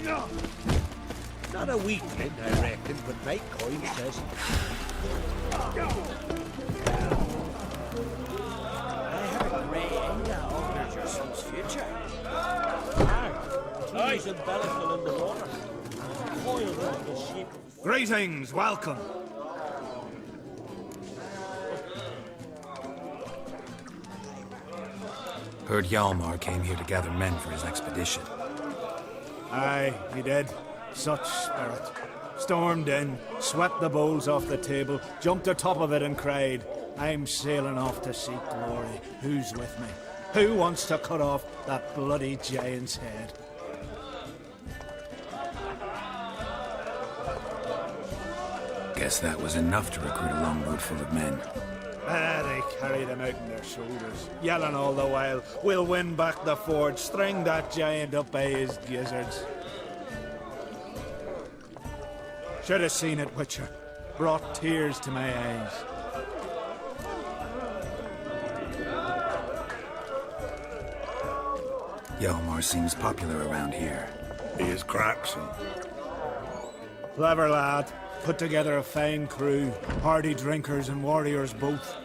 Not a weakling, I reckon, but my coin says. I have a grey that alters your son's future. He's embellishing in the water. Coiled on the sheep. Greetings, welcome. Heard Hjalmar came here to gather men for his expedition. Aye, he did. Such spirit. Stormed in, swept the bowls off the table, jumped atop of it and cried, I'm sailing off to seek glory. Who's with me? Who wants to cut off that bloody giant's head? Guess that was enough to recruit a longboat full of men. They carried him out on their shoulders, yelling all the while, we'll win back the forge, string that giant up by his gizzards. Should have seen it, Witcher. Brought tears to my eyes. Hjalmar seems popular around here. He is cracks and Clever lad. Put together a fine crew, hardy drinkers and warriors both.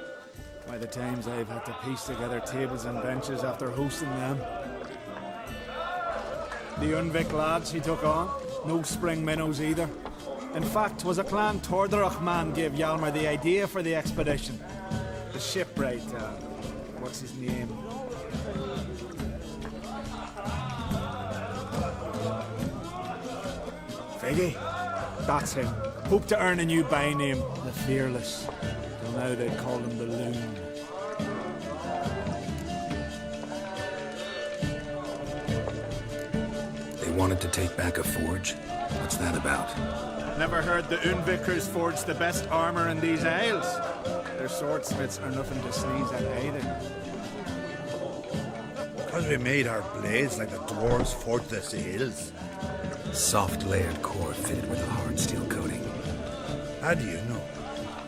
By the times I've had to piece together tables and benches after hosting them. The Undvik lads he took on, no spring minnows either. In fact, was a clan Tordarach man gave Hjalmar the idea for the expedition. The shipwright, what's his name? Figgy? That's him. Hoped to earn a new by-name, the Fearless. Till now they'd call him the Loon. They wanted to take back a forge? What's that about? Never heard the Undvikers forge the best armor in these isles. Their swordsmiths are nothing to sneeze at either. because we made our blades like the dwarves forged their sails. Soft layered core fitted with a hard steel coating. How do you know?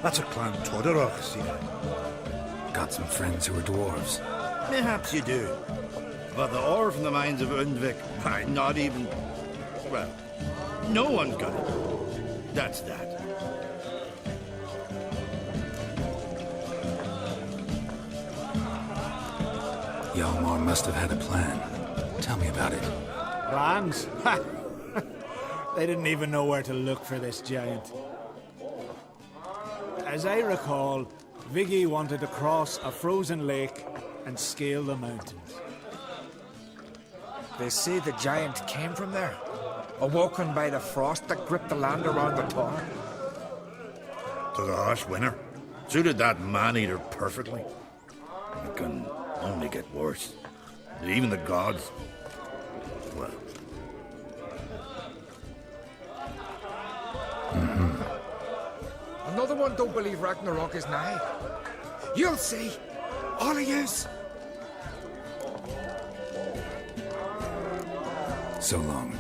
That's a clan Tordarach, see. Got some friends who are dwarves. Perhaps you do. But the ore from the mines of Undvik, why, not even... Well, no one's got it. That's that. Hjalmar must have had a plan. Tell me about it. Plans? They didn't even know where to look for this giant. As I recall, Viggy wanted to cross a frozen lake and scale the mountains. They say the giant came from there, awoken by the frost that gripped the land around the town. To the harsh winter. Suited that man-eater perfectly. It can only get worse. Even the gods... well... Another one don't believe Ragnarok is nigh. You'll see. All of yous. So long.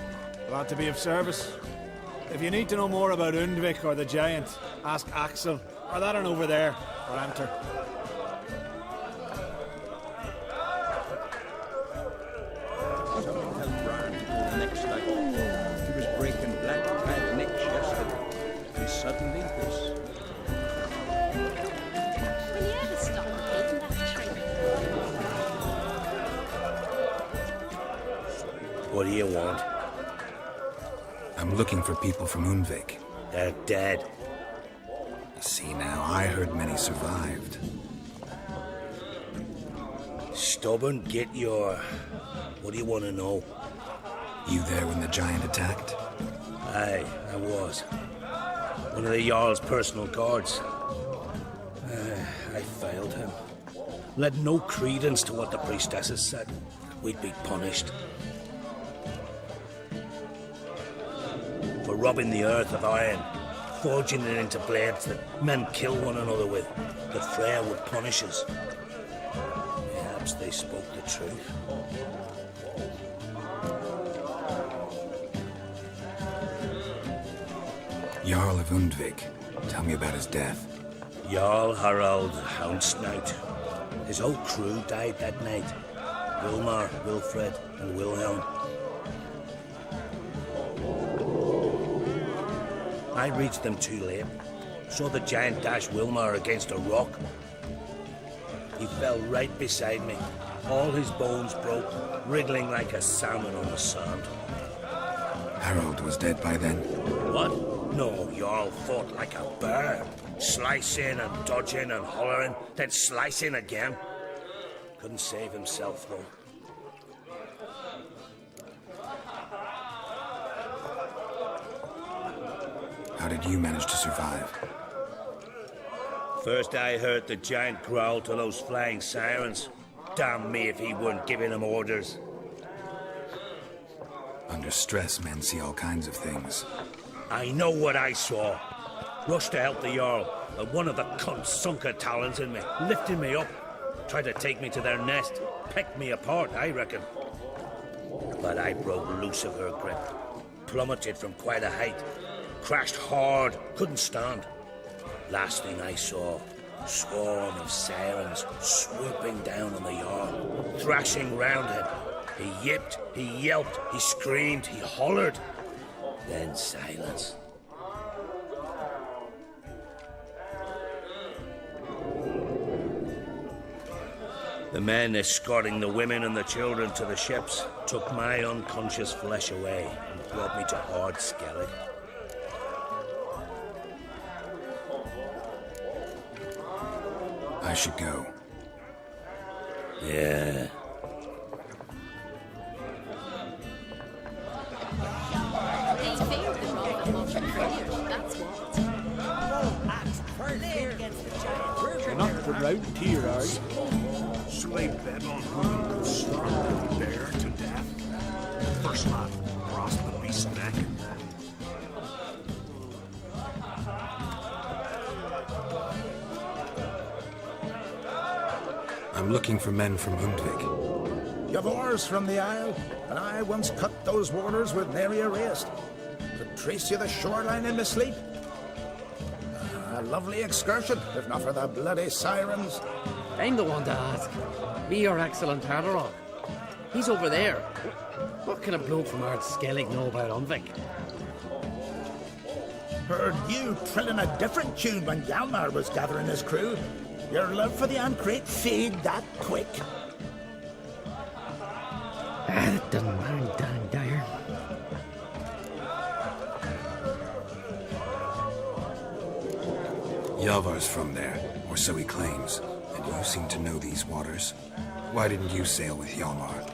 Glad to be of service. If you need to know more about Undvik or the giant, ask Axel, or that one over there, or Enter. Next night, he was breaking black clad necks yesterday. And suddenly this. Will you ever stop eating that tree? What do you want? I'm looking for people from Undvik. They're dead. See now, I heard many survived. Stubborn, get your... What do you want to know? You there when the giant attacked? Aye, I was. One of the Jarl's personal guards. I failed him. Led no credence to what the priestesses said. We'd be punished. For robbing the earth of iron, forging it into blades that men kill one another with, that Freya would punish us. Perhaps they spoke the truth. Jarl of Undvik. Tell me about his death. Jarl Harald the Houndsnout. His whole crew died that night. Wilmar, Wilfred, and Wilhelm. I reached them too late. Saw the giant dash Wilmar against a rock. He fell right beside me. All his bones broke, wriggling like a salmon on the sand. Harold was dead by then. What? No, Jarl fought like a bear. Slicing and dodging and hollering, then slicing again. Couldn't save himself, though. How did you manage to survive? First I heard the giant growl to those flying sirens. Damn me if he weren't giving them orders. Under stress, men see all kinds of things. I know what I saw. Rushed to help the Jarl, but one of the cunts sunk her talons in me, lifting me up. Tried to take me to their nest. Pecked me apart, I reckon. But I broke loose of her grip. Plummeted from quite a height. Crashed hard, couldn't stand. Last thing I saw, swarm of sirens swooping down on the Jarl, thrashing round him. He yipped, he yelped, he screamed, he hollered. Then silence. The men escorting the women and the children to the ships took my unconscious flesh away and brought me to Ard Skellig. I should go. Yeah. They failed the role of the career, that's what. You're not from round here, are you? So they bet on who could starve the bear to death. First man crossed the beast's neck. I'm looking for men from Undvik. You've oars from the Isle, and I once cut those waters with nary a rest. Could trace you the shoreline in my sleep. A lovely excursion, if not for the bloody sirens. I'm the one to ask. Me or Axel and Tardarok. He's over there. What can a bloke from Ard Skellig know about Undvik? Heard you trilling a different tune when Hjalmar was gathering his crew. Your love for the Ancrate fade that quick. That doesn't matter, Dan Dyer. Yavar's from there, or so he claims, and you seem to know these waters. Why didn't you sail with Hjalmar?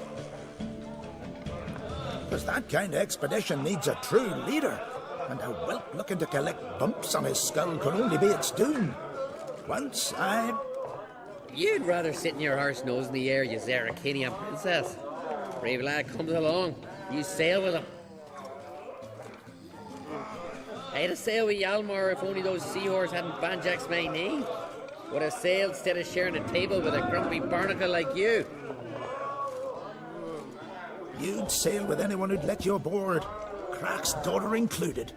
Because that kind of expedition needs a true leader, and a whelp looking to collect bumps on his skull could only be its doom. Once You'd rather sit in your horse nose in the air, you Zarakanian princess. Brave lad comes along, you sail with him. I'd have sailed with Hjalmar if only those seahorses hadn't banjaxed my knee. Would have sailed instead of sharing a table with a grumpy barnacle like you. you'd sail with anyone who'd let you aboard, Crack's daughter included.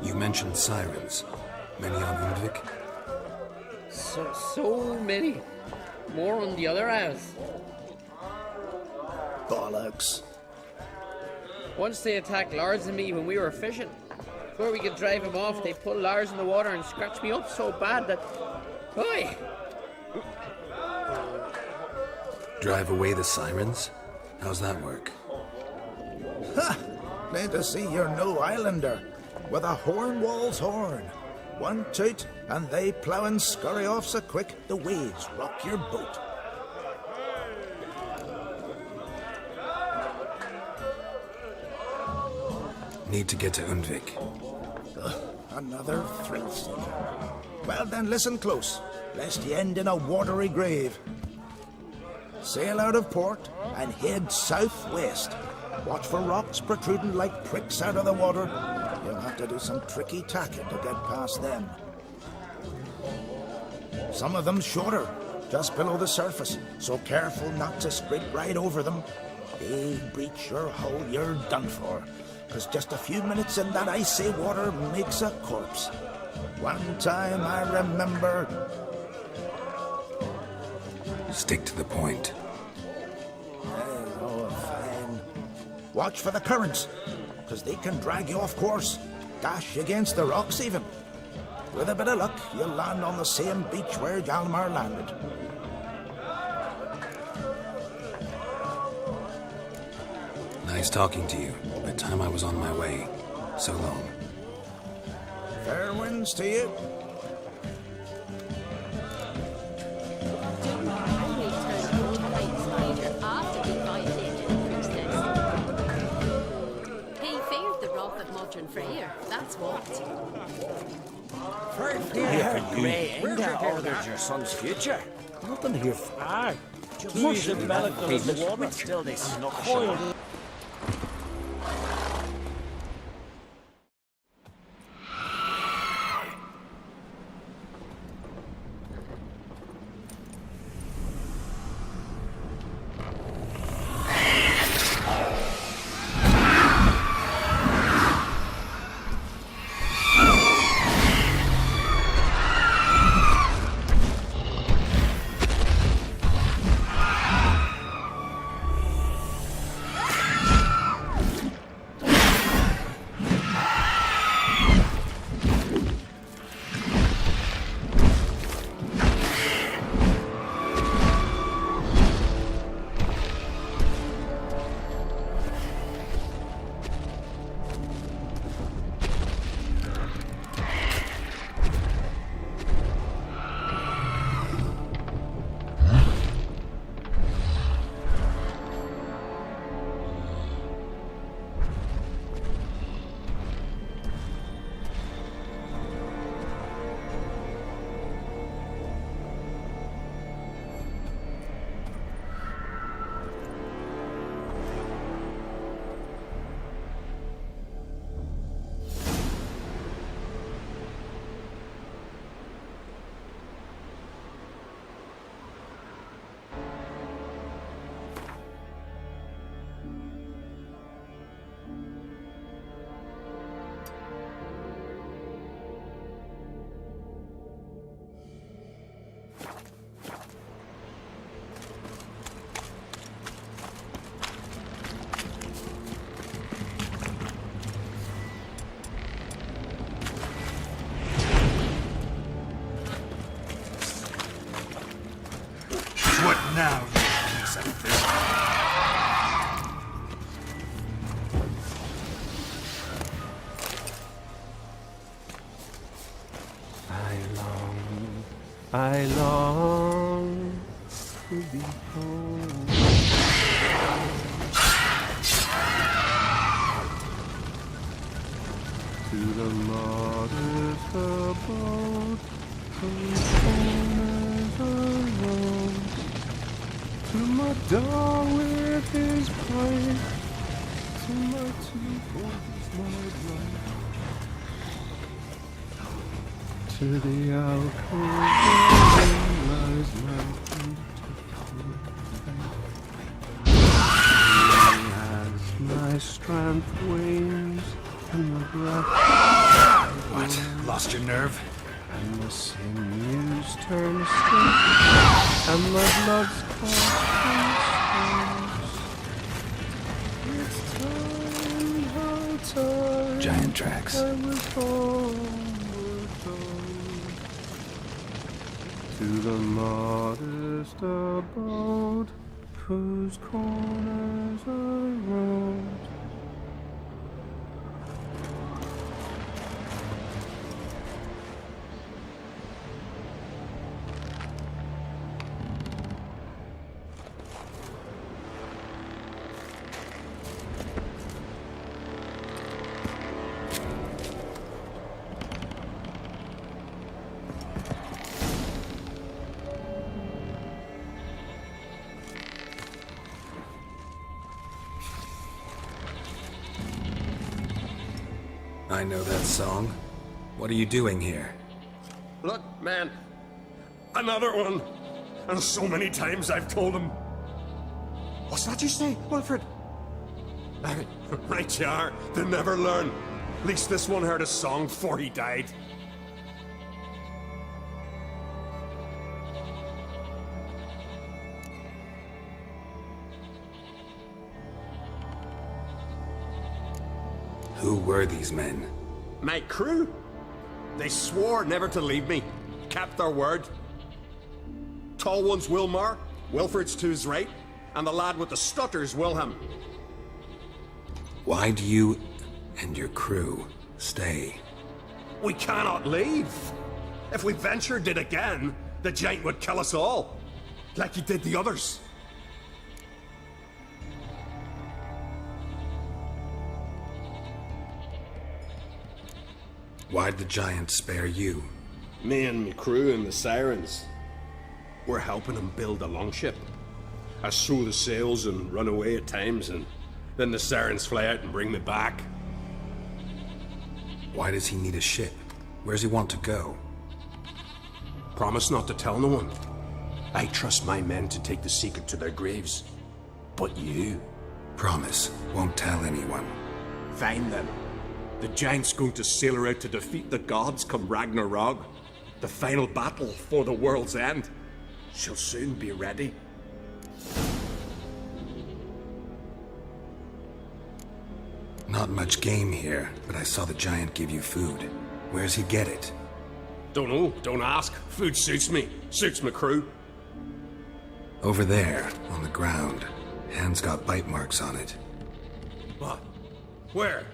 You mentioned sirens. Many on Undvik? So many. More on the other house. Bollocks. Once they attacked Lars and me when we were fishing. Before we could drive him off, they put Lars in the water and scratched me up so bad that... Oi! Drive away the sirens? How's that work? Ha! Plain to see you're no islander. With a Hornwall's horn. One toot, and they plough and scurry off so quick the waves rock your boat. Need to get to Undvik. Another thrill seeker. Well then, listen close, lest ye end in a watery grave. Sail out of port and head southwest. Watch for rocks protruding like pricks out of the water. You'll have to do some tricky tacking to get past them. Some of them shorter, just below the surface, so careful not to sprint right over them. They breach your hull, you're done for. Because just a few minutes in that icy water makes a corpse. One time I remember... Stick to the point. Oh, fine. Watch for the currents, because they can drag you off course, dash against the rocks even. With a bit of luck, you'll land on the same beach where Hjalmar landed. Nice talking to you. By the time I was on my way. So long. Fair winds to you. Only turned old white spider after he violated the priestess. He feared the wrath of Modron Freyr, that's what. There's your son's future. Nothing here. Aye. Much the medical of the water. Still they snuck Coiled. What now, you piece of fish? I long to be home. To the modest abode, whose corners are rose. To my dog with his pipe, to my teeth my life. To the alcove lies my as my strength wanes and the breath. What? Lost your nerve? And the sinews turn stiff, and my blood's caught. It's time, Giant tracks. I was homeward bound. To the modest abode, whose corners I roamed. I know that song. What are you doing here? Look, man. Another one. And so many times I've told him. What's that you say, Wilfred? Right you are. They never learn. At least this one heard a song before he died. Who were these men? My crew? They swore never to leave me. Kept their word. Tall one's Wilmar, Wilfred's to his right, and the lad with the stutter's Wilhelm. Why do you and your crew stay? We cannot leave. If we ventured it again, the giant would kill us all, like he did the others. Why'd the giant spare you? Me and my crew and the sirens, we're helping him build a longship. I sew the sails and run away at times, and then the sirens fly out and bring me back. Why does he need a ship? Where's he want to go? Promise not to tell no one. I trust my men to take the secret to their graves. But you? Promise, won't tell anyone. Find them. The giant's going to sail her out to defeat the gods come Ragnarok. The final battle for the world's end. She'll soon be ready. Not much game here, but I saw the giant give you food. Where's he get it? Don't know, don't ask. Food suits me, suits my crew. Over there, on the ground. Hand's got bite marks on it. What? Where?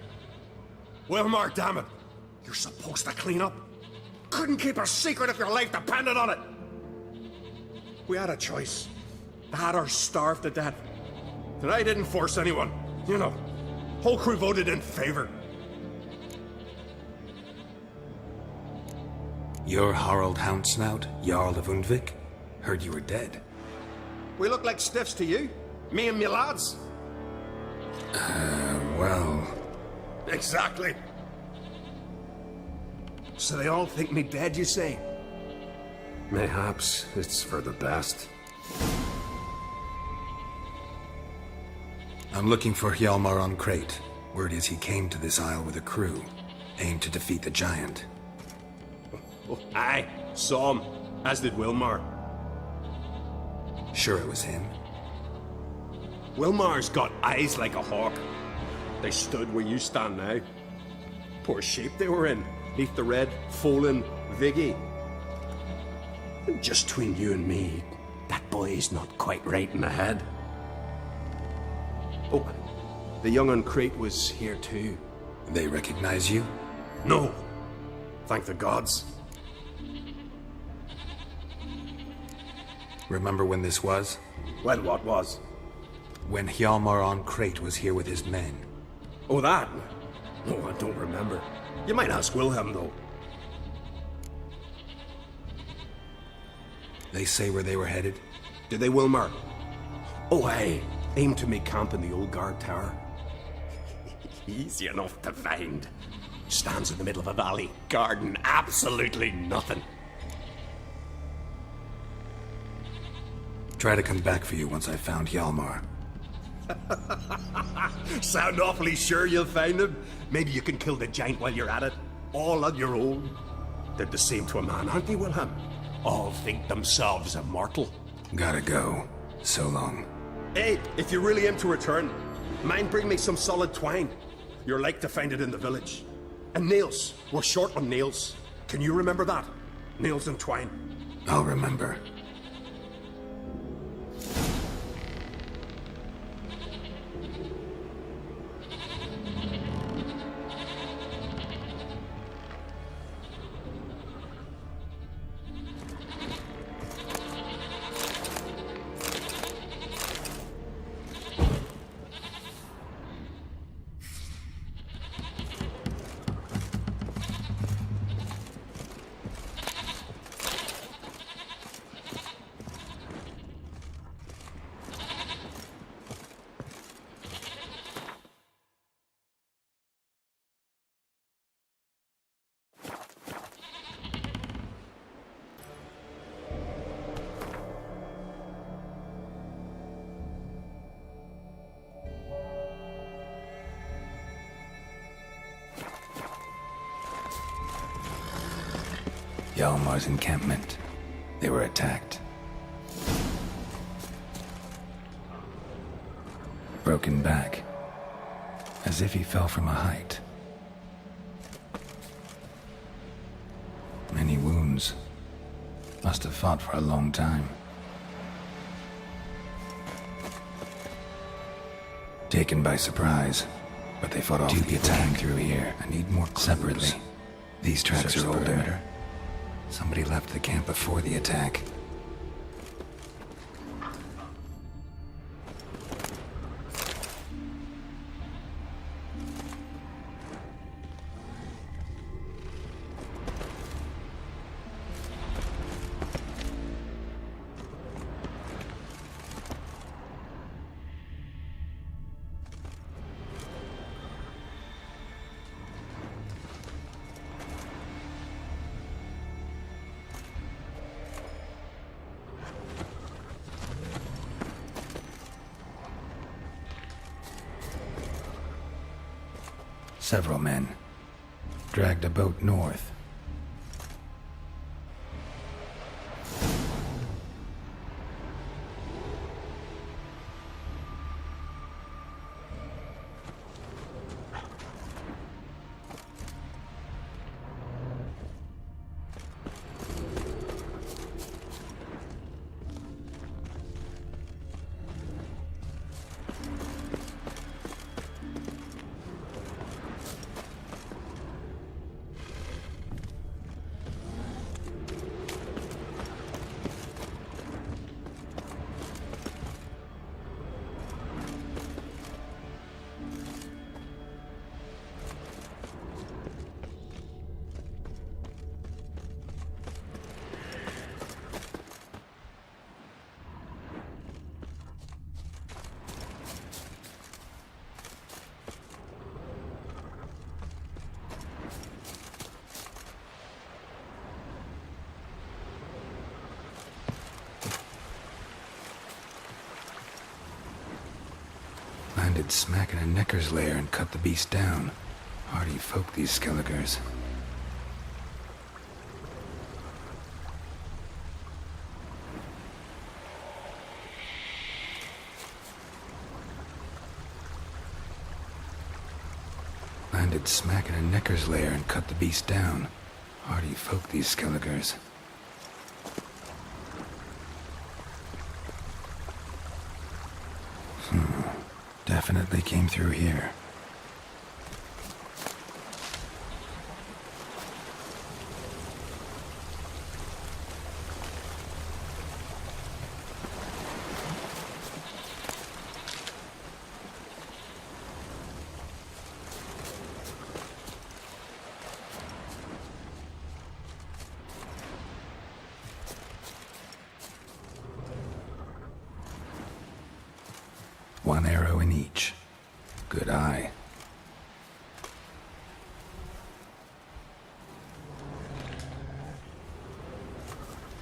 Wilmar, damn it! You're supposed to clean up. Couldn't keep a secret if your life depended on it. We had a choice. That or starve to death. And I didn't force anyone. You know, whole crew voted in favor. You're Harald Houndsnout, Jarl of Undvik? Heard you were dead. We look like stiffs to you. Me and me lads. Well... Exactly. So they all think me dead, you say? Mayhaps it's for the best. I'm looking for Hjalmar on Crate. Word is he came to this isle with a crew. Aimed to defeat the giant. Oh, aye, saw him. As did Wilmar. Sure it was him? Wilmar's got eyes like a hawk. They stood where you stand now. Poor shape they were in, neath the red, fallen Viggy. Just between you and me, that boy's not quite right in the head. Oh, the young on Crate was here too. They recognize you? No. Thank the gods. Remember when this was? Well, what was? When Hjalmar on Crate was here with his men. Oh, that? No, I don't remember. You might ask Wilhelm, though. They say where they were headed? Did they, Wilmar? Oh, aye. Aim to make camp in the old guard tower. Easy enough to find. Stands in the middle of a valley. Garden, absolutely nothing. Try to come back for you once I've found Hjalmar. Sound awfully sure you'll find him? Maybe you can kill the giant while you're at it. All on your own. Did the same to a man, aren't they, Wilhelm? All think themselves immortal. Gotta go. So long. Hey, if you really aim to return, mind bring me some solid twine. You're like to find it in the village. And nails. We're short on nails. Can you remember that? Nails and twine. I'll remember. Hjalmar's encampment. They were attacked. Broken back. As if he fell from a height. Must have fought for a long time. Taken by surprise, but they fought off the attack through here. I need more clues. Separately. These tracks are older. Somebody left the camp before the attack. Several men dragged a boat north. Landed smack in a necker's lair and cut the beast down. Hardy folk, these Skelligers. Landed smack in a necker's lair and cut the beast down. Hardy folk, these Skelligers. Definitely came through here. One arrow in each. Good eye.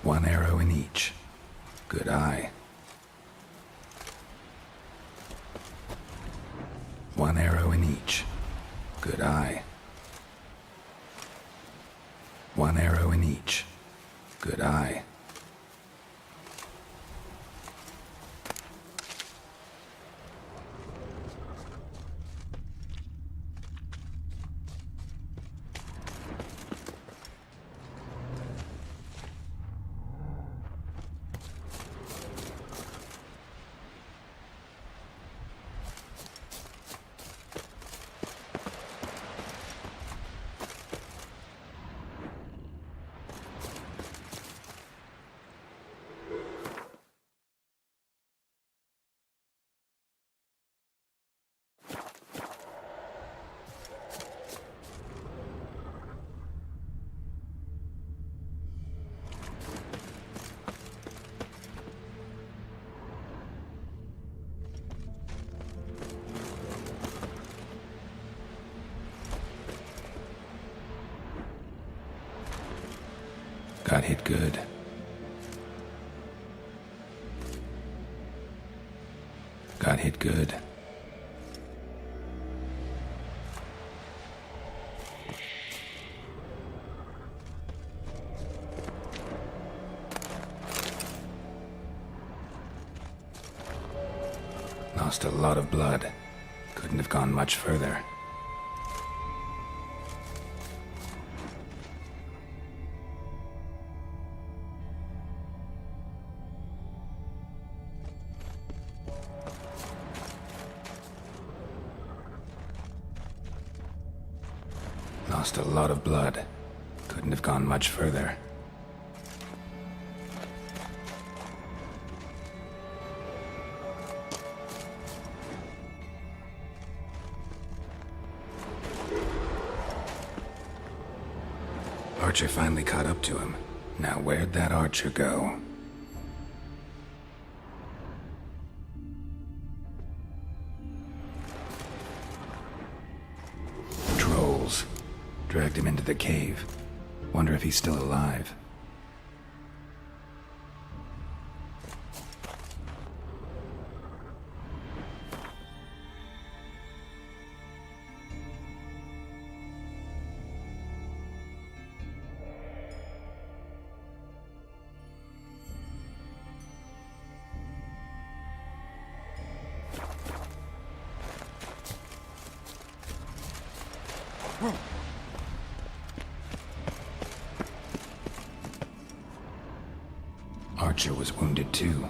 One arrow in each. Good eye. One arrow in each. Good eye. One arrow in each. Good eye. Got hit good. Got hit good. Lost a lot of blood. Couldn't have gone much further. Lost a lot of blood. Couldn't have gone much further. Archer finally caught up to him. Now where'd that archer go? Trolls. Dragged him into the cave. Wonder if he's still alive. Archer was wounded too.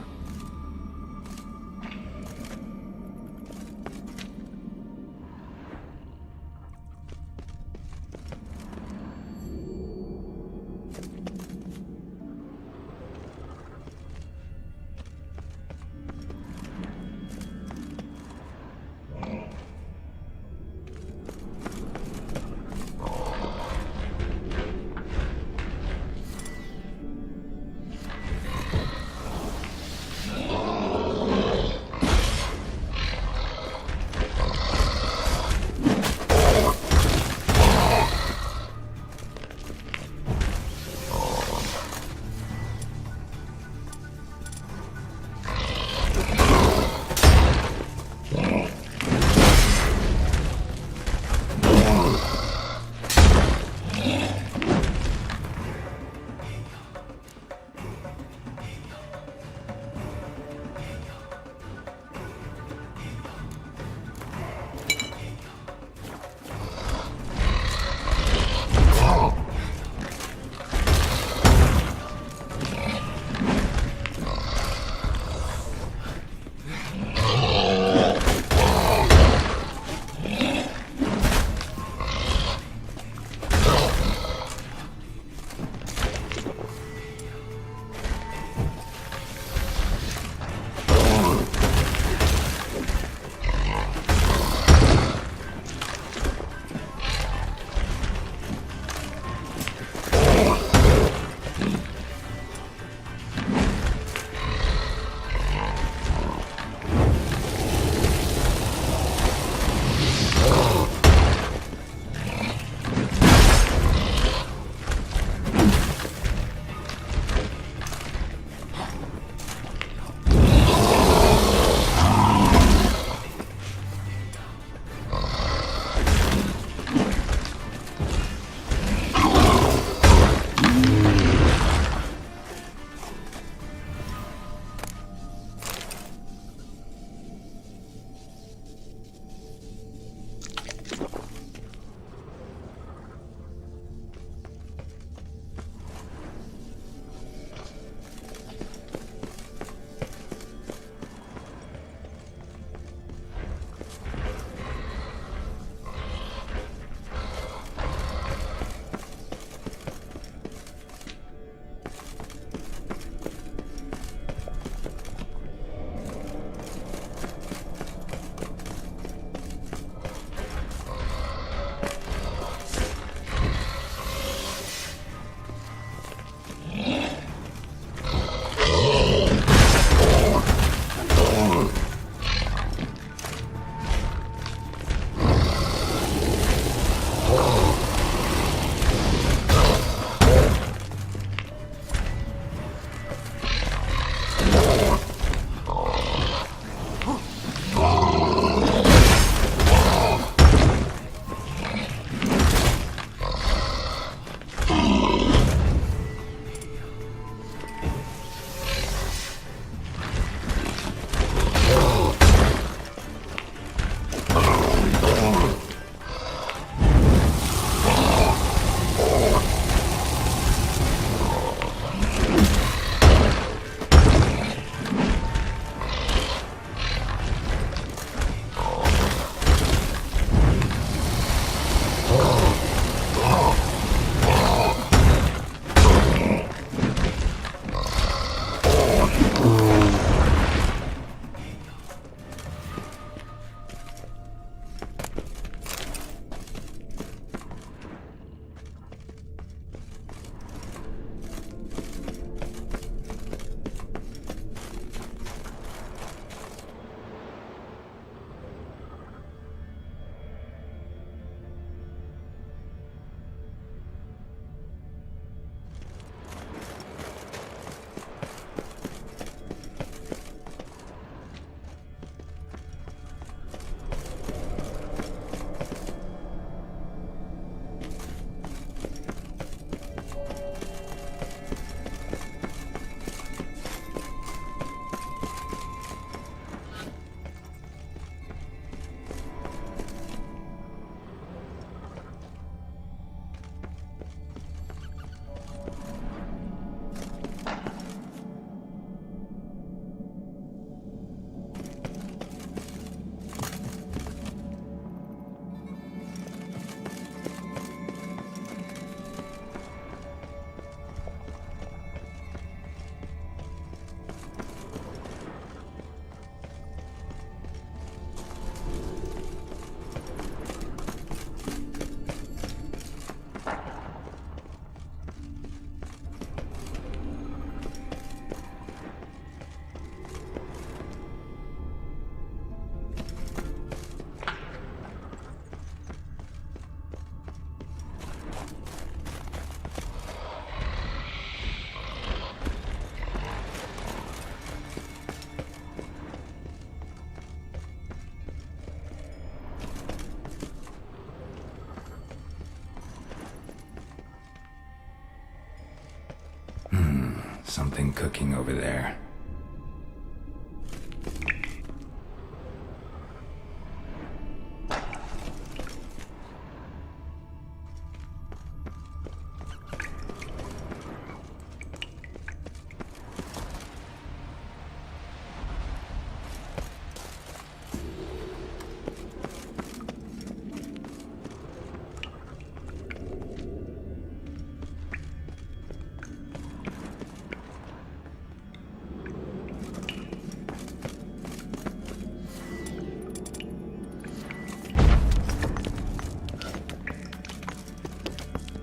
Something cooking over there.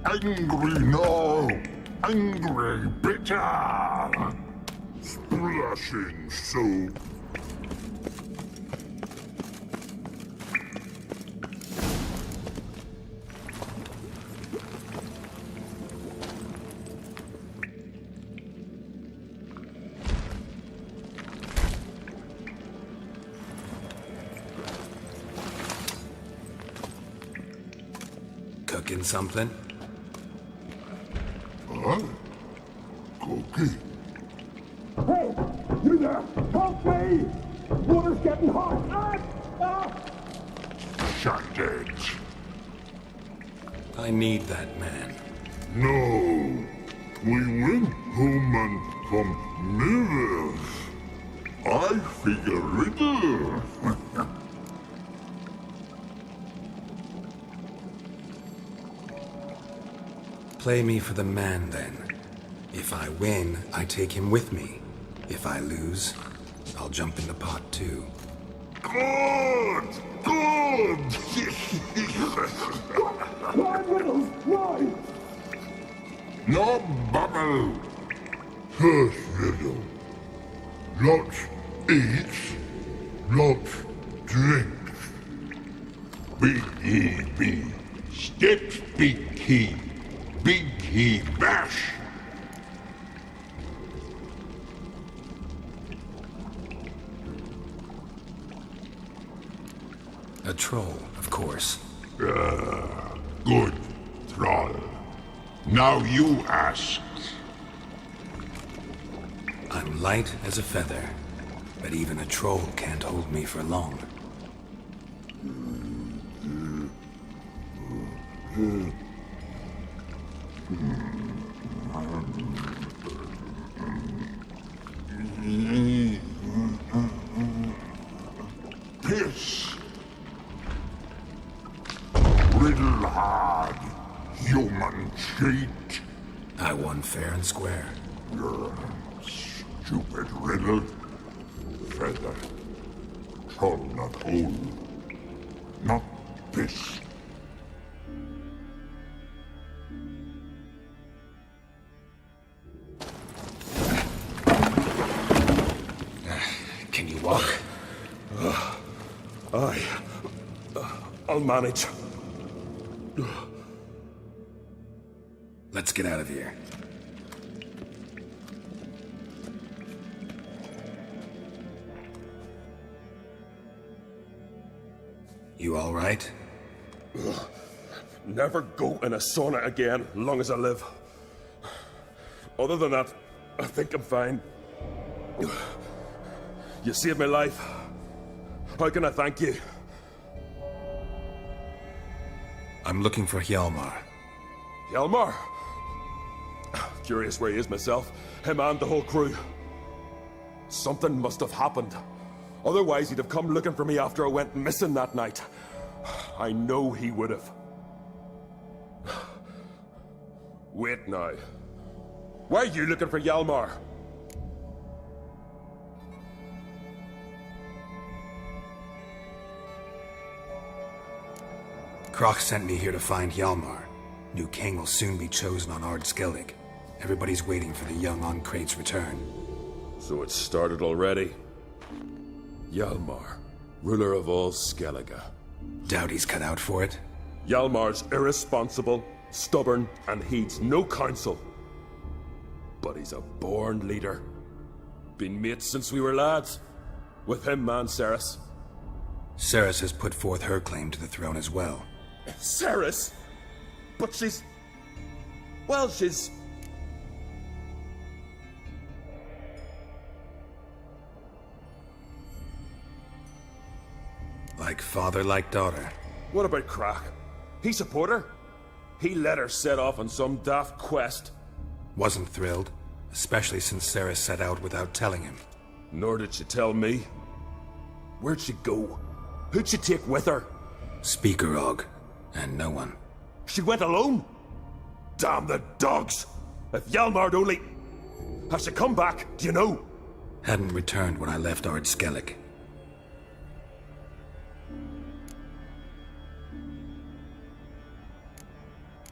Angry now, angry bitter, splashing soup. Cooking something? Huh? Cookie? Hey, you there! Help me! Water's getting hot! Shut it. I need that man. No. We went home and from mirrors. I figure riddle. Play me for the man, then. If I win, I take him with me. If I lose, I'll jump in the pot, too. Good! Good! Why, Riddles? Why? No bubble! First riddle. Lots eats, lots drinks. Big he be, steps big he bash. A troll, of course. Good, troll. Now you ask. I'm light as a feather, but even a troll can't hold me for long. Piss. Riddle hard, human cheat. I won fair and square. Stupid riddle. Feather. Troll not old. Not this. Can you walk? I'll manage. Let's get out of here. You all right? Never go in a sauna again, long as I live. Other than that, I think I'm fine. You saved my life. How can I thank you? I'm looking for Hjalmar. Hjalmar? Curious where he is myself. Him and the whole crew. Something must have happened. Otherwise, he'd have come looking for me after I went missing that night. I know he would have. Wait now. Why are you looking for Hjalmar? Kroch sent me here to find Hjalmar. New king will soon be chosen on Ard Skellig. Everybody's waiting for the young Ancrate's return. So it's started already. Hjalmar, ruler of all Skellige. Doubt he's cut out for it. Hjalmar's irresponsible, stubborn, and heeds no counsel. But he's a born leader. Been mates since we were lads. With him and Ceres. Ceres has put forth her claim to the throne as well. Ceres? But she's... Well, she's... Like father, like daughter. What about Crack? He support her? He let her set off on some daft quest. Wasn't thrilled, especially since Sarah set out without telling him. Nor did she tell me. Where'd she go? Who'd she take with her? Speaker Og, and no one. She went alone? Damn the dogs! If Hjalmar'd only... Has she come back, do you know? Hadn't returned when I left Ard Skellig.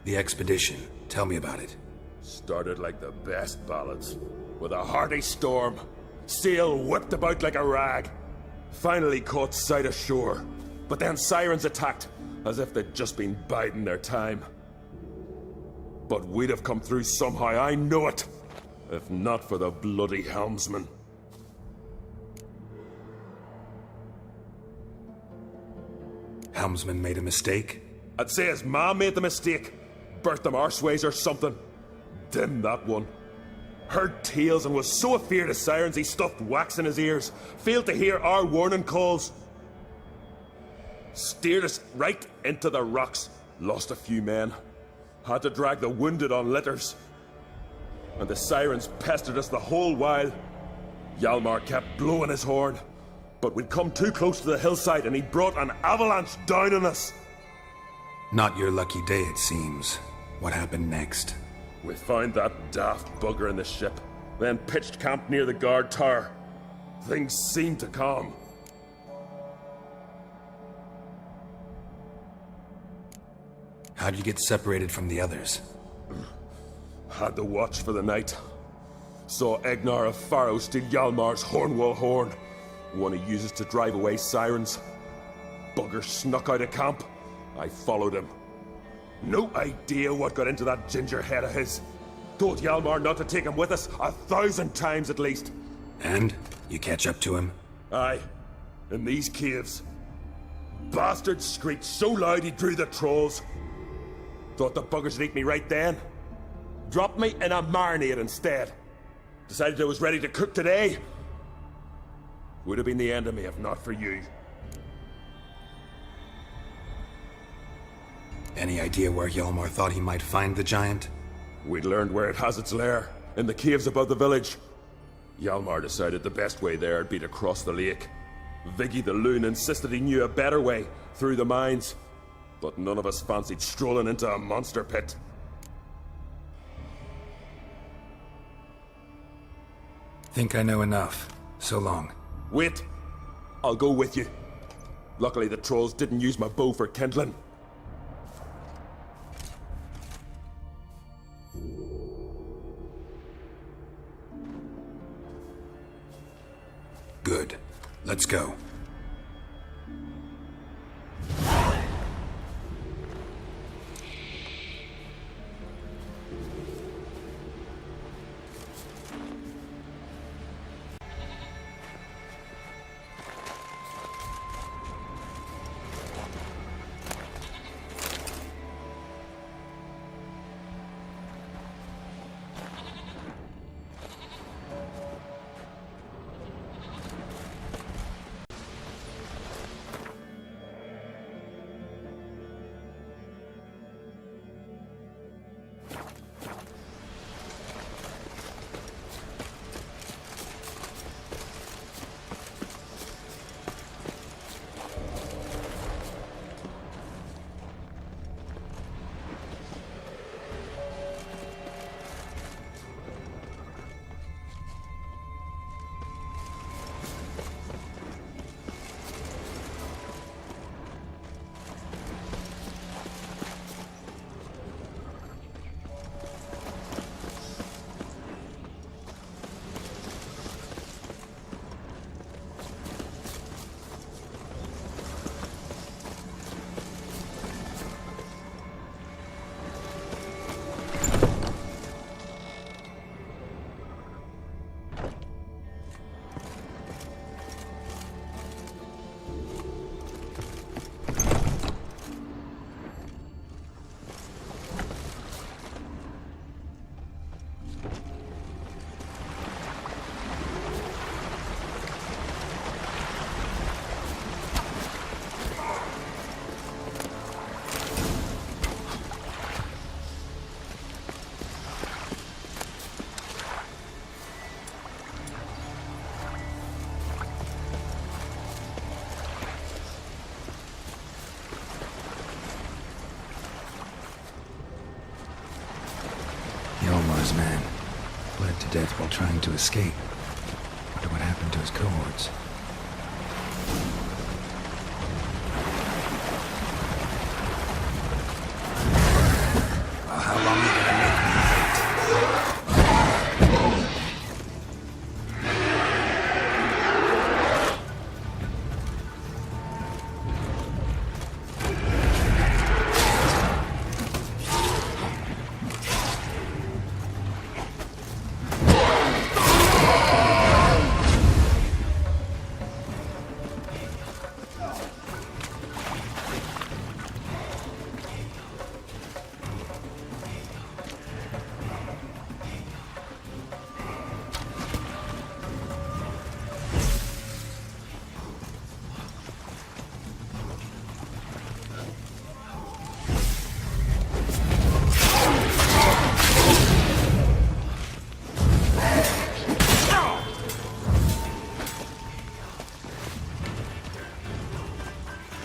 The expedition. Tell me about it. Started like the best ballads. With a hearty storm. Sail whipped about like a rag. Finally caught sight of shore. But then sirens attacked, as if they'd just been biding their time. But we'd have come through somehow, I know it. If not for the bloody helmsman. Helmsman made a mistake? I'd say his ma made the mistake. Birthed them arseways or something. Dim that one. Heard tales and was so afeard of sirens he stuffed wax in his ears. Failed to hear our warning calls. Steered us right into the rocks. Lost a few men. Had to drag the wounded on litters. And the sirens pestered us the whole while. Hjalmar kept blowing his horn. But we'd come too close to the hillside and he brought an avalanche down on us. Not your lucky day, it seems. What happened next? We found that daft bugger in the ship, then pitched camp near the guard tower. Things seemed to calm. How'd you get separated from the others? Had to watch for the night. Saw Egnar of Faro steal Hjalmar's Hornwall horn, one he uses to drive away sirens. Bugger snuck out of camp. I followed him. No idea what got into that ginger head of his. Told Hjalmar not to take him with us 1,000 times at least. And? You catch up to him? Aye. In these caves. Bastard screeched so loud he drew the trolls. Thought the buggers would eat me right then. Dropped me in a marinade instead. Decided I was ready to cook today. Would have been the end of me if not for you. Any idea where Hjalmar thought he might find the giant? We'd learned where it has its lair, in the caves above the village. Hjalmar decided the best way there would be to cross the lake. Viggy the loon insisted he knew a better way, through the mines. But none of us fancied strolling into a monster pit. Think I know enough. So long. Wait. I'll go with you. Luckily the trolls didn't use my bow for kindling. Good. Let's go. man. Bled to death while trying to escape. Wonder what happened to his cohorts. Well, how long are you gonna make me wait?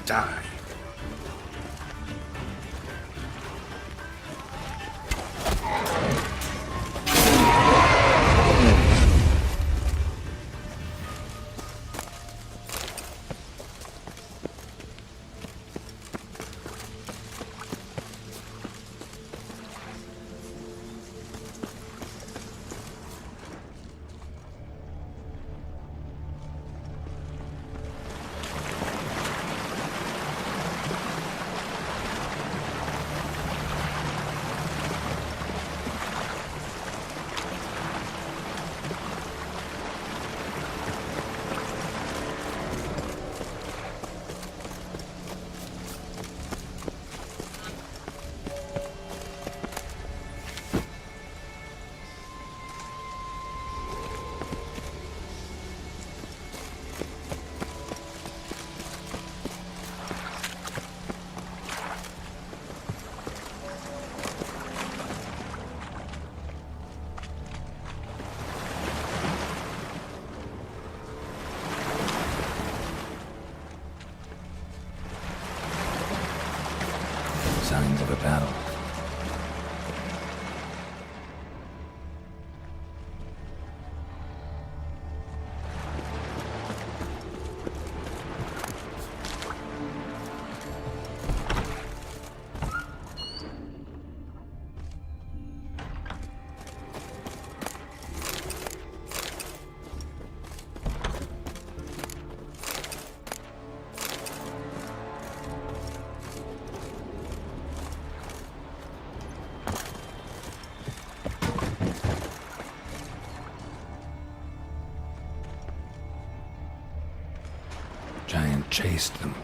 Die. Signs of a battle. Giant chased them.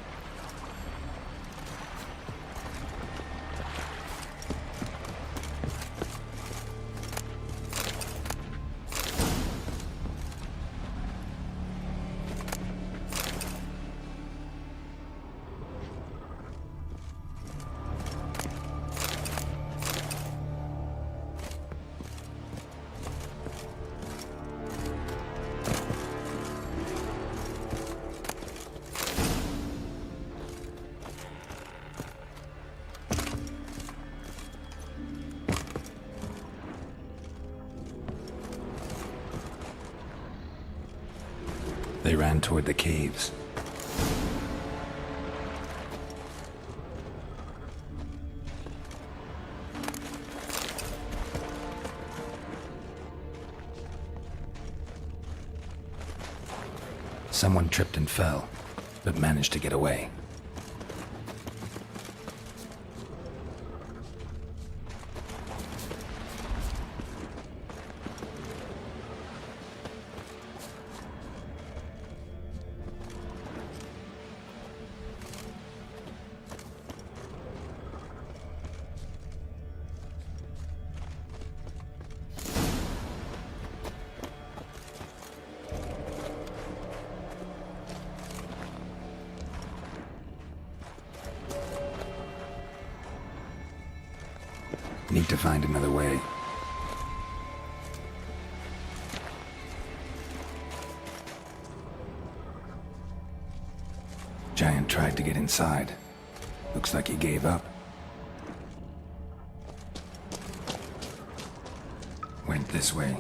They ran toward the caves. Someone tripped and fell, but managed to get away. Need to find another way. Giant tried to get inside. Looks like he gave up. Went this way.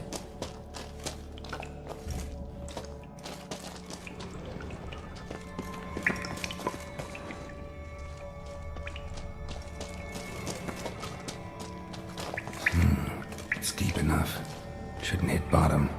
It's deep enough. Shouldn't hit bottom.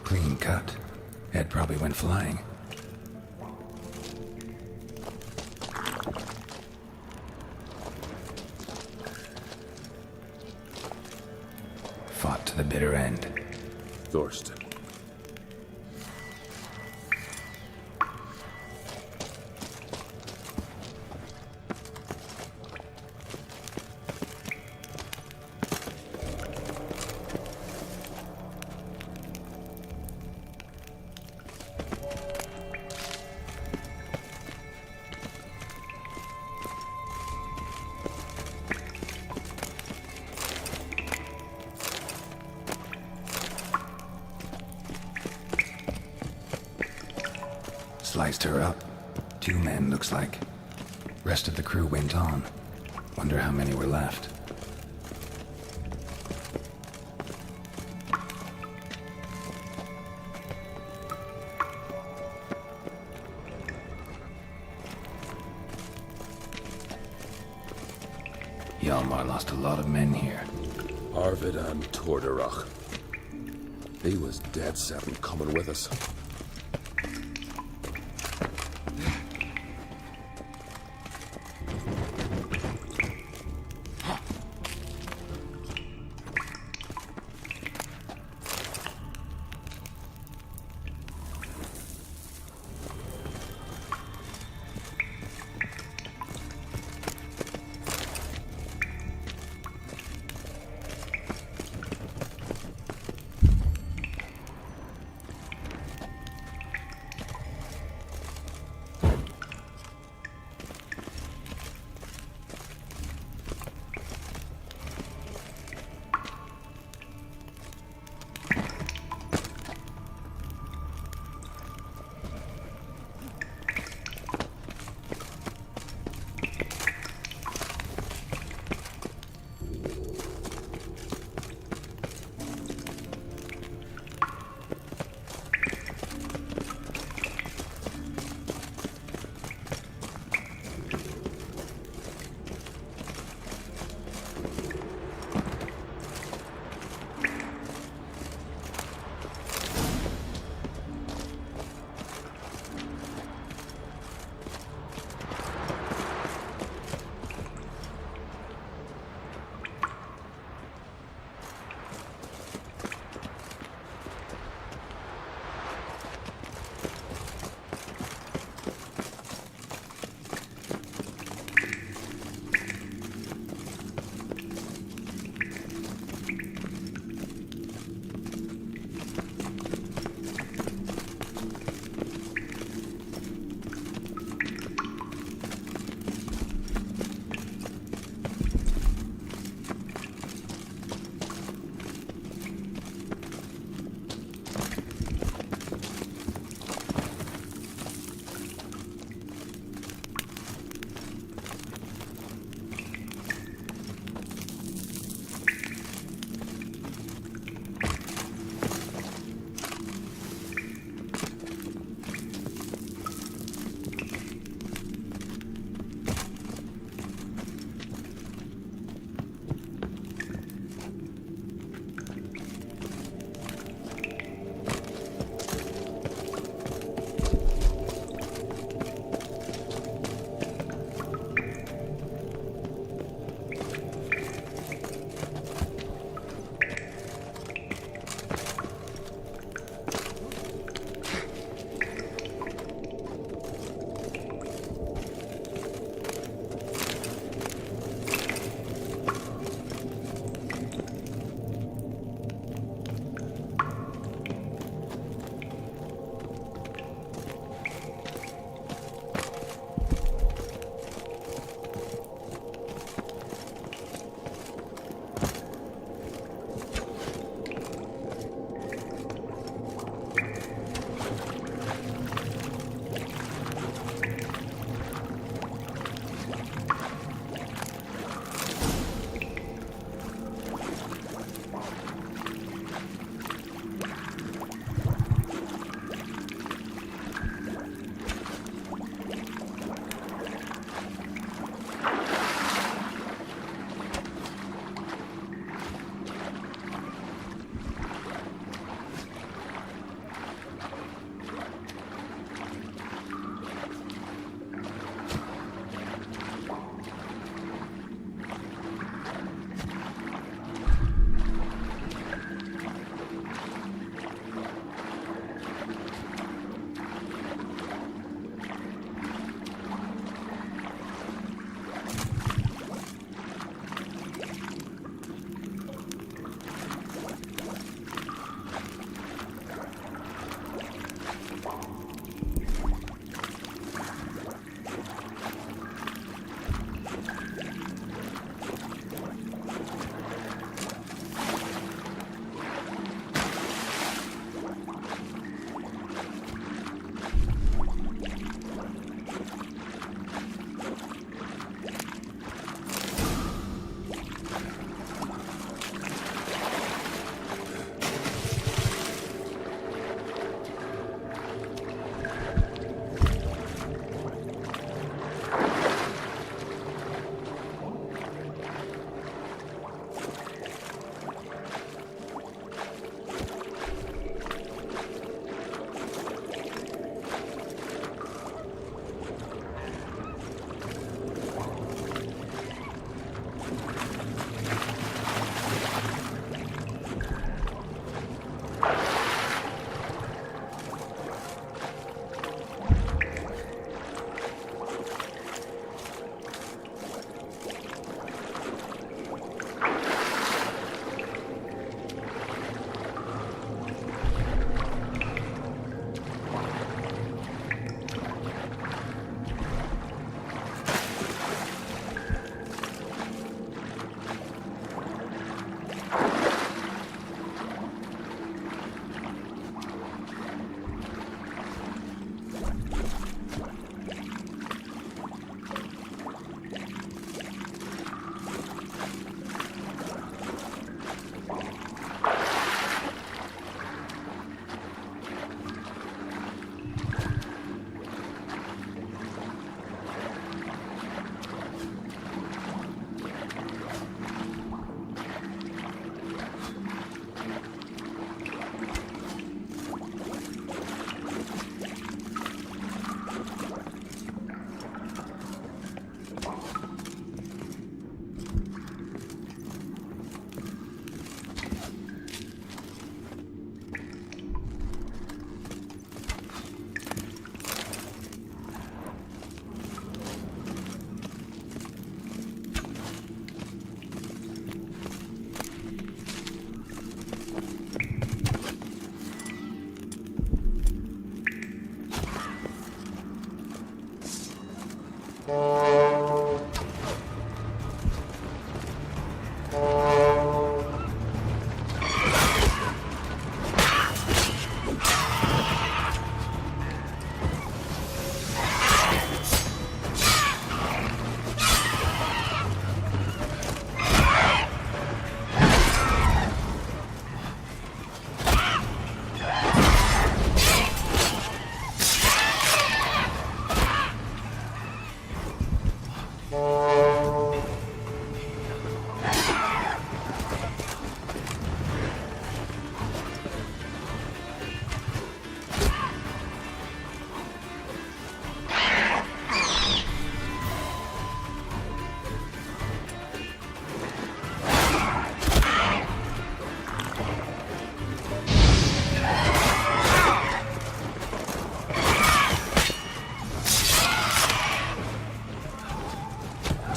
Clean cut. Head probably went flying. Fought to the bitter end. Thorsten. Sliced her up. 2 men, looks like. Rest of the crew went on. Wonder how many were left. Hjalmar lost a lot of men here. Arvid and Torderach. He was dead set on coming with us.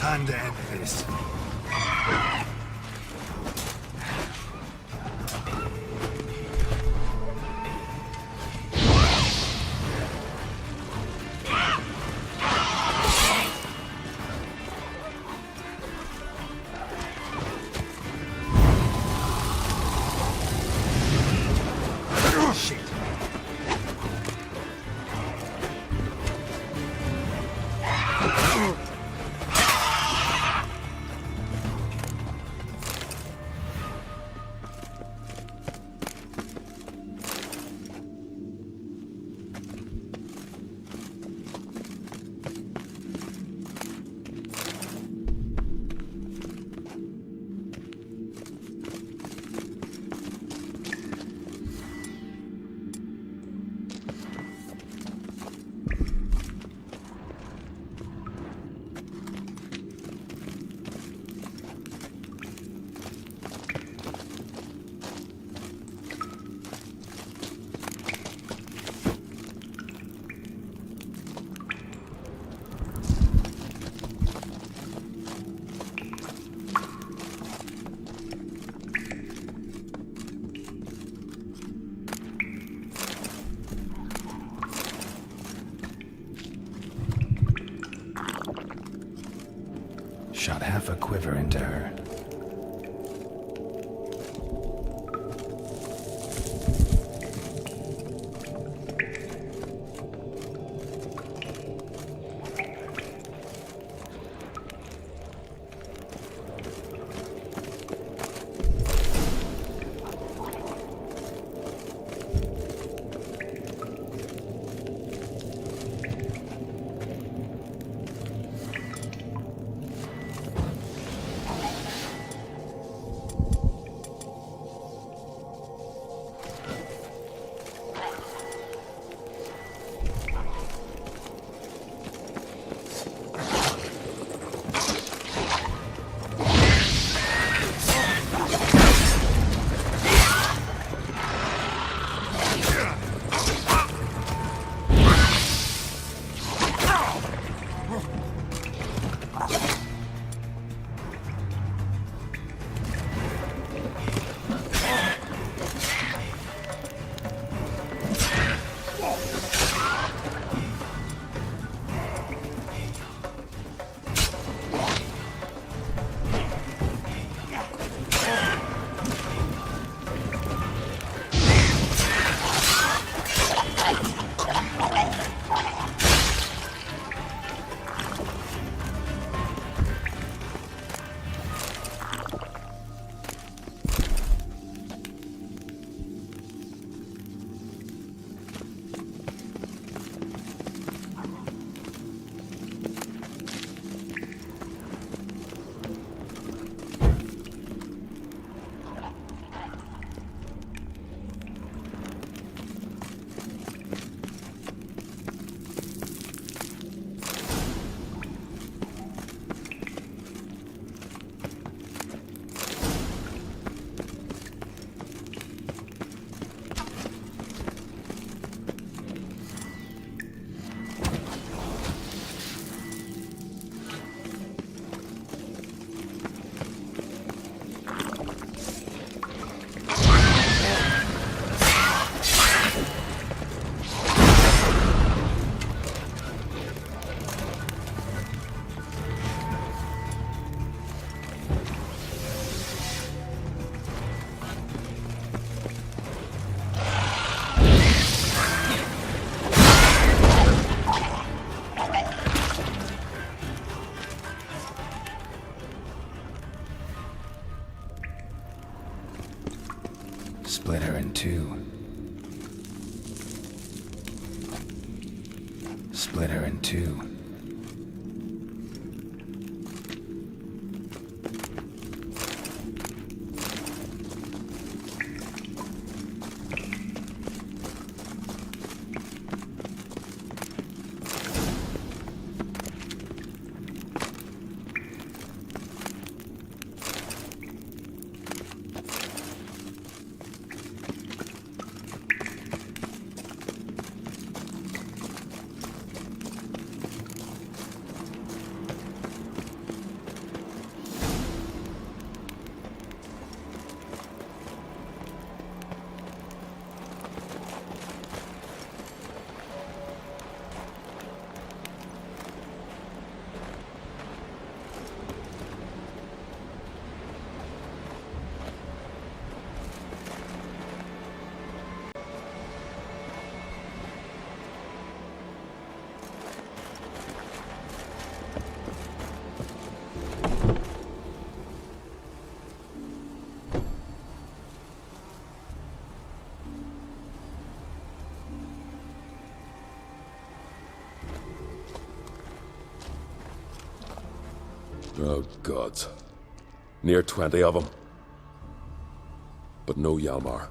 Time to end this. Shot half a quiver into her. Split her in two. Split her in two. Oh, gods. Near 20 of them. But no Hjalmar.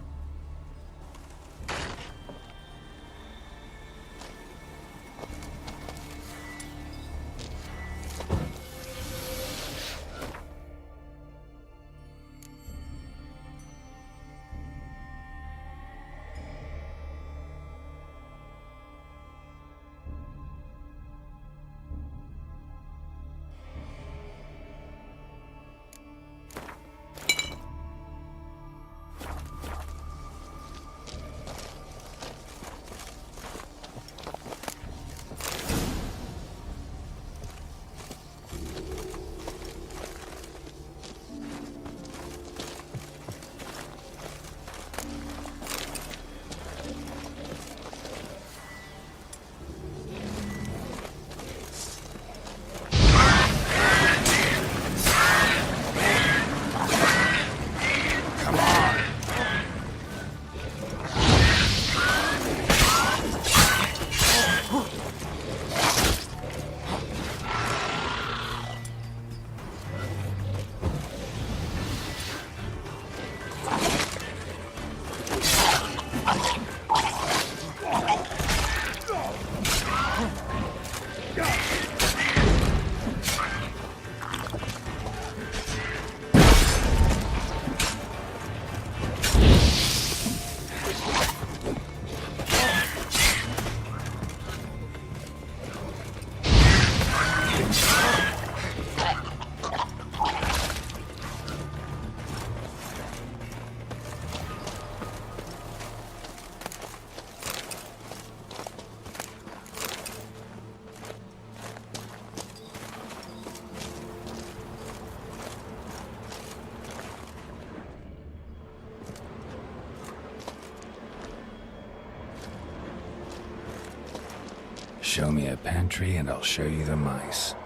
Show me a pantry and I'll show you the mice.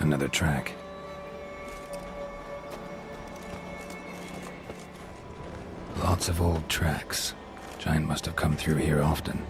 Another track. Lots of old tracks. Giant must have come through here often.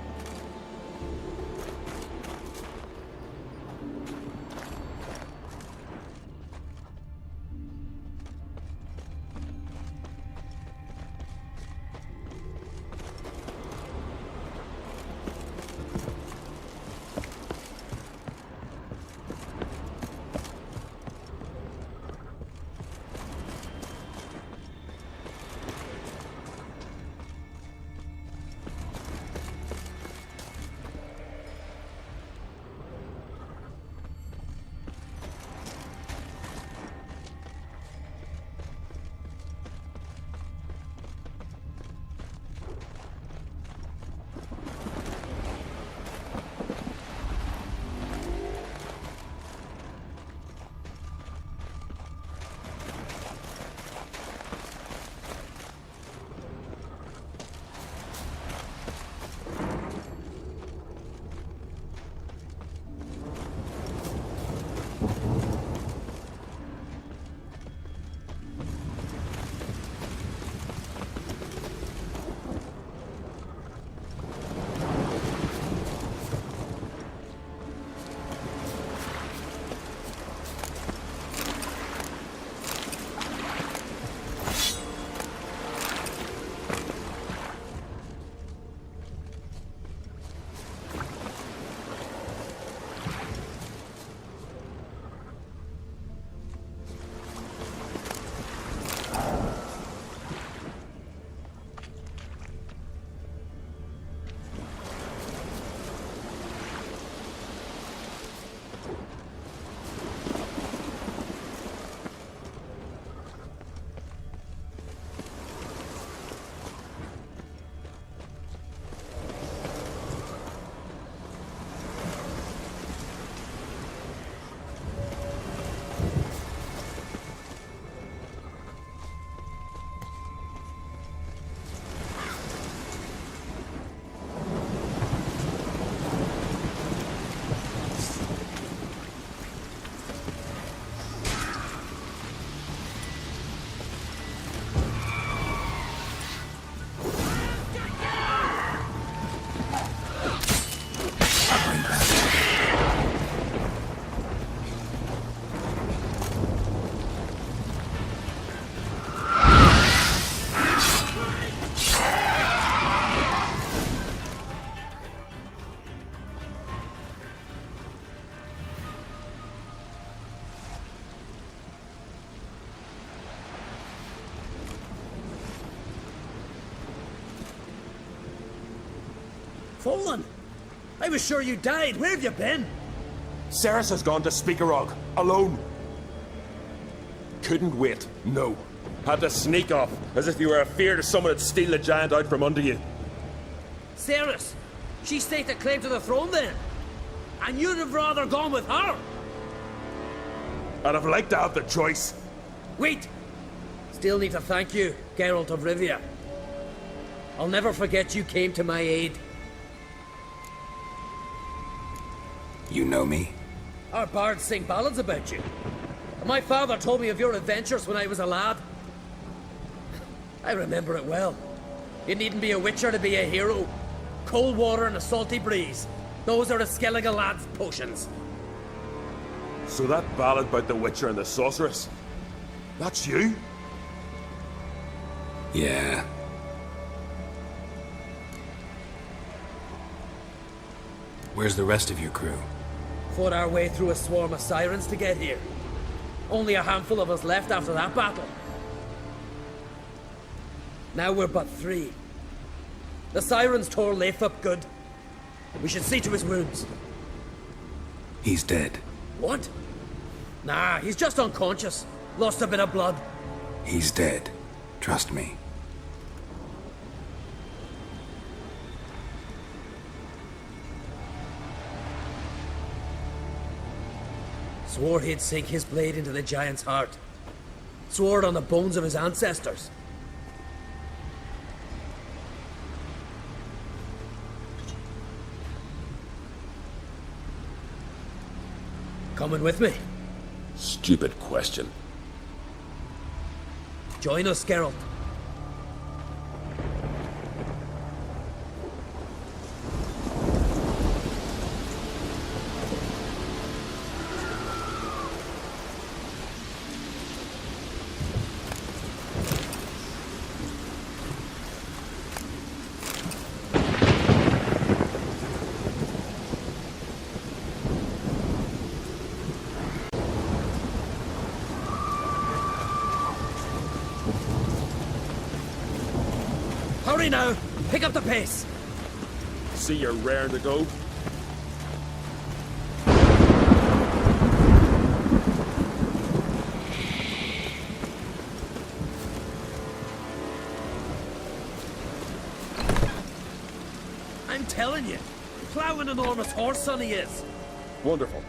Fallen? I was sure you died. Where have you been? Ceres has gone to Speakerog, alone. Couldn't wait, no. Had to sneak off, as if you were afeard someone would steal the giant out from under you. Ceres? She staked claim to the throne then? And you'd have rather gone with her? I'd have liked to have the choice. Wait! Still need to thank you, Geralt of Rivia. I'll never forget you came to my aid. You know me? Our bards sing ballads about you. My father told me of your adventures when I was a lad. I remember it well. You needn't be a witcher to be a hero. Cold water and a salty breeze. Those are a Skellige lad's potions. So that ballad about the Witcher and the Sorceress, that's you? Yeah. Where's the rest of your crew? Fought our way through a swarm of sirens to get here. Only a handful of us left after that battle. Now we're but 3. The sirens tore Leif up good. We should see to his wounds. He's dead. What? Nah, he's just unconscious. Lost a bit of blood. He's dead. Trust me. Swore he'd sink his blade into the giant's heart. Swore it on the bones of his ancestors. Coming with me? Stupid question. Join us, Geralt. Hurry now! Pick up the pace! See you're raring to go? I'm telling you, plow an enormous horse son he is. Wonderful.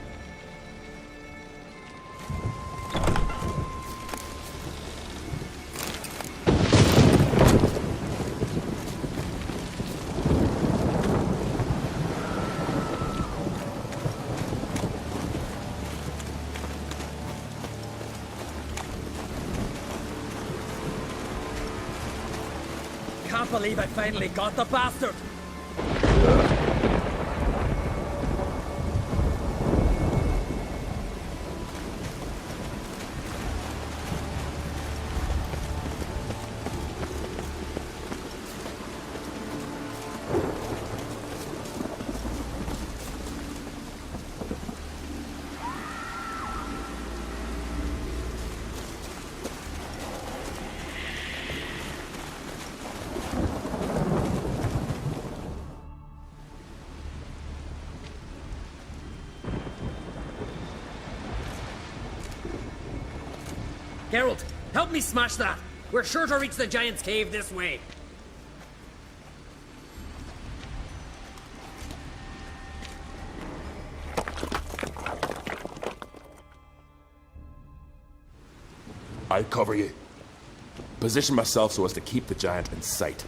Can't believe I finally got the bastard! Geralt, help me smash that! We're sure to reach the giant's cave this way. I'll cover you. Position myself so as to keep the giant in sight.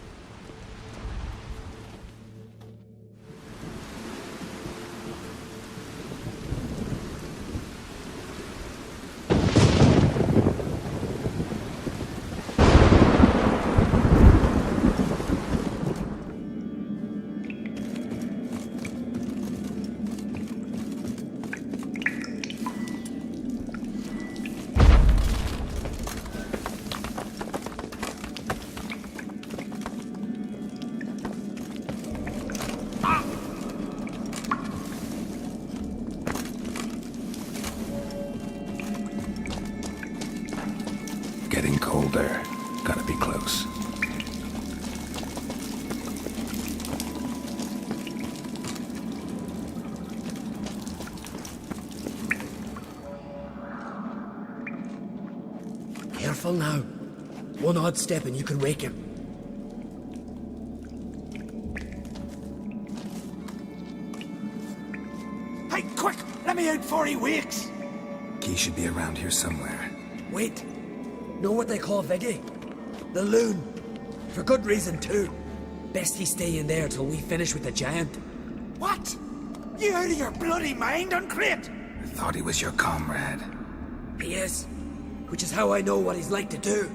Getting colder. Gotta be close. careful now. One odd step and you can wake him. Hey, quick! Let me out before he wakes! Key should be around here somewhere. Wait. Know what they call Viggy? The loon. For good reason, too. Best he stay in there till we finish with the giant. What? You out of your bloody mind, Uncrate? I thought he was your comrade. He is. Which is how I know what he's like to do.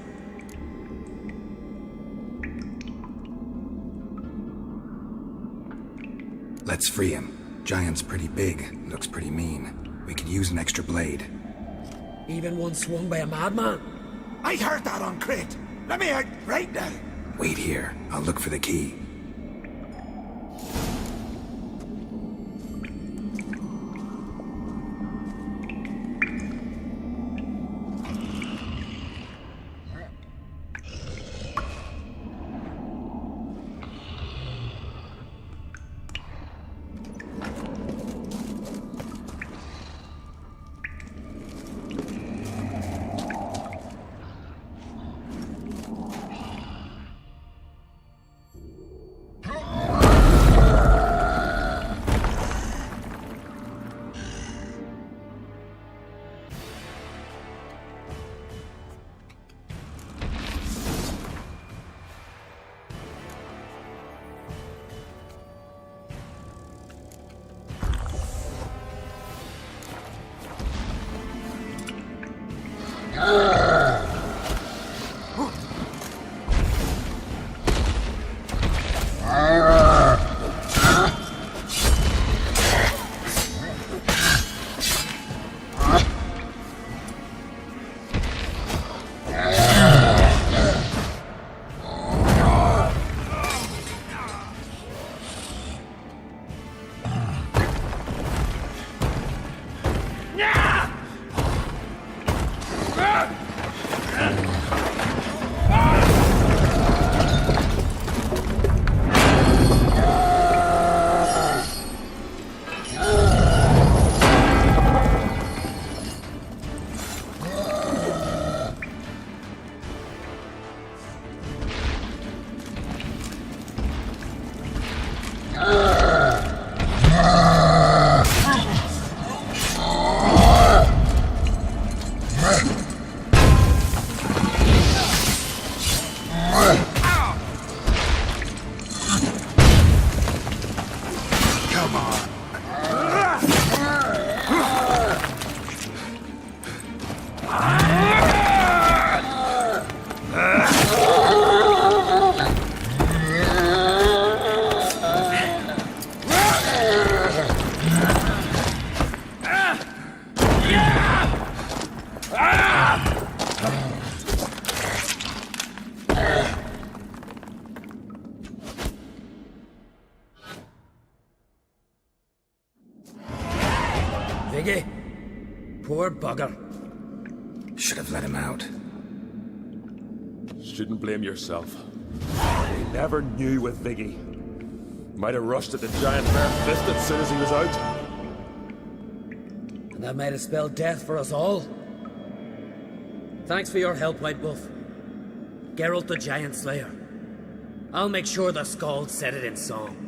Let's free him. Giant's pretty big, looks pretty mean. We could use an extra blade. Even one swung by a madman? I heard that, Uncrate. Let me out right now. Wait here. I'll look for the key. Viggy? Poor bugger. Should have let him out. Shouldn't blame yourself. You never knew with Viggy. Might have rushed at the giant bare-fisted as soon as he was out. And that might have spelled death for us all. Thanks for your help, White Wolf. Geralt the Giant Slayer. I'll make sure the Skald said it in song.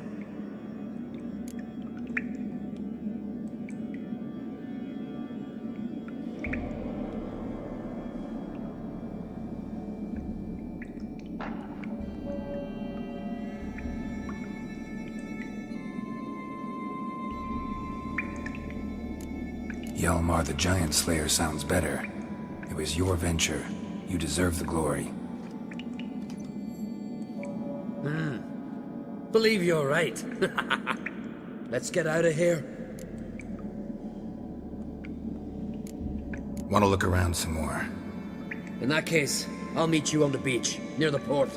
Hjalmar the Giant Slayer sounds better. It was your venture. You deserve the glory. Believe you're right. Let's get out of here. Want to look around some more? In that case, I'll meet you on the beach, near the port.